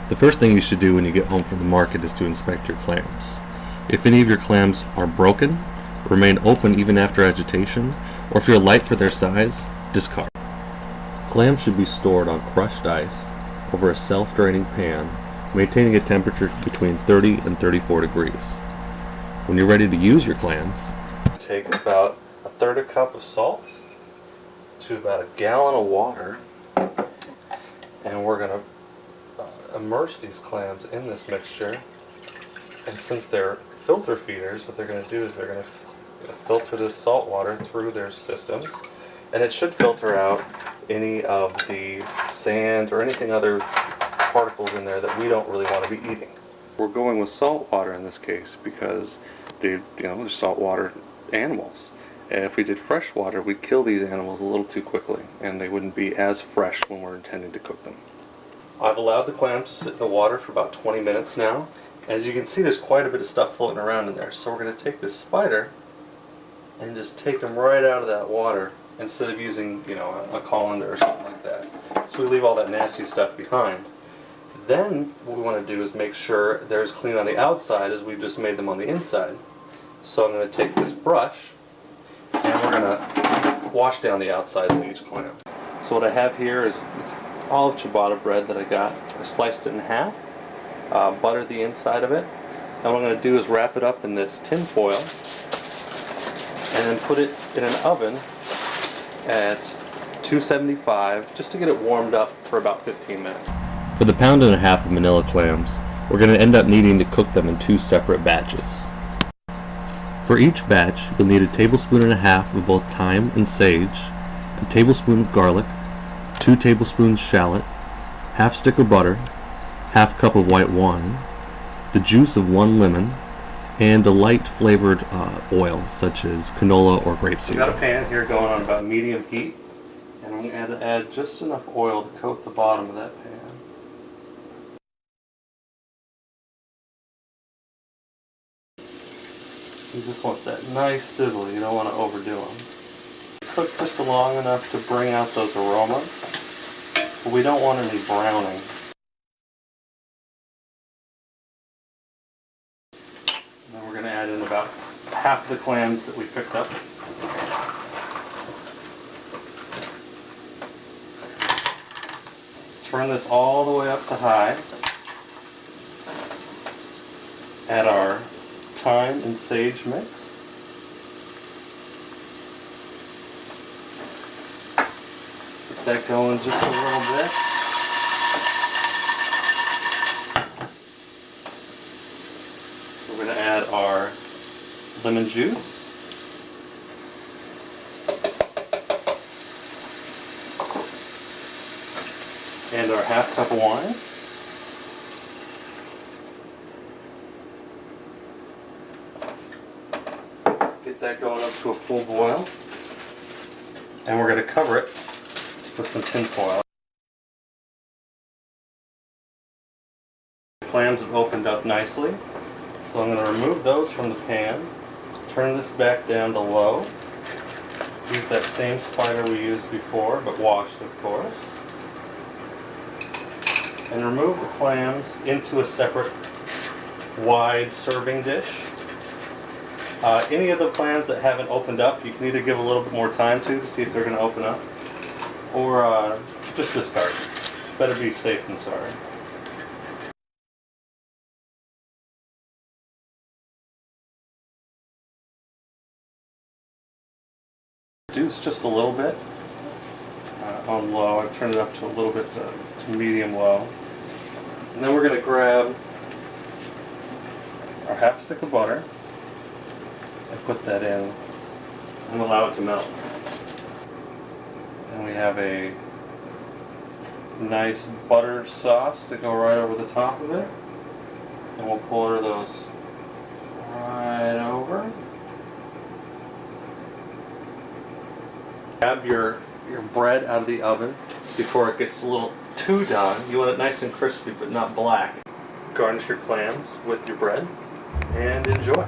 The first thing you should do when you get home from the market is to inspect your clams. If any of your clams are broken, remain open even after agitation, or if you're light for their size, discard. Clams should be stored on crushed ice over a self-draining pan, maintaining a temperature between 30 and 34 degrees. When you're ready to use your clams, take about a third a cup of salt to about a gallon of water, and we're going to immerse these clams in this mixture. And since they're filter feeders, what they're going to do is they're going to filter this salt water through their systems, and it should filter out any of the sand or anything other particles in there that we don't really want to be eating. We're going with salt water in this case because they're saltwater animals. And if we did fresh water, we'd kill these animals a little too quickly, and they wouldn't be as fresh when we're intending to cook them. I've allowed the clams to sit in the water for about 20 minutes now. As you can see, there's quite a bit of stuff floating around in there. So we're going to take this spider and just take them right out of that water instead of using, a colander or something like that. So we leave all that nasty stuff behind. Then what we want to do is make sure they're as clean on the outside as we've just made them on the inside. So I'm going to take this brush and we're going to wash down the outside of each clam. So what I have here is it's olive ciabatta bread that I got. I sliced it in half, buttered the inside of it, and what I'm going to do is wrap it up in this tin foil and then put it in an oven at 275 just to get it warmed up for about 15 minutes. For the pound and a half of manila clams, we're going to end up needing to cook them in 2 separate batches. For each batch, you'll need a tablespoon and a half of both thyme and sage, a tablespoon of garlic, 2 tablespoons shallot, half stick of butter, half cup of white wine, the juice of 1 lemon, and a light flavored oil such as canola or grapeseed. I've got a pan here going on about medium heat, and I'm going to add just enough oil to coat the bottom of that pan. You just want that nice sizzle, you don't want to overdo them. Cook just long enough to bring out those aromas, but we don't want any browning. And then we're going to add in about half the clams that we picked up. Turn this all the way up to high. Add our thyme and sage mix. Get that going just a little bit. We're going to add our lemon juice. And our half cup of wine. Get that going up to a full boil. And we're going to cover it with some tin foil. The clams have opened up nicely, so I'm going to remove those from the pan, turn this back down to low, use that same spider we used before, but washed of course, and remove the clams into a separate wide serving dish. Any of the clams that haven't opened up, you can either give a little bit more time to see if they're going to open up, or just discard. Better be safe than sorry. Reduce just a little bit on low. I've turned it up to a little bit to medium low. And then we're going to grab our half stick of butter and put that in and allow it to melt. And we have a nice butter sauce to go right over the top of it. And we'll pour those right over. Grab your bread out of the oven before it gets a little too done. You want it nice and crispy but not black. Garnish your clams with your bread and enjoy.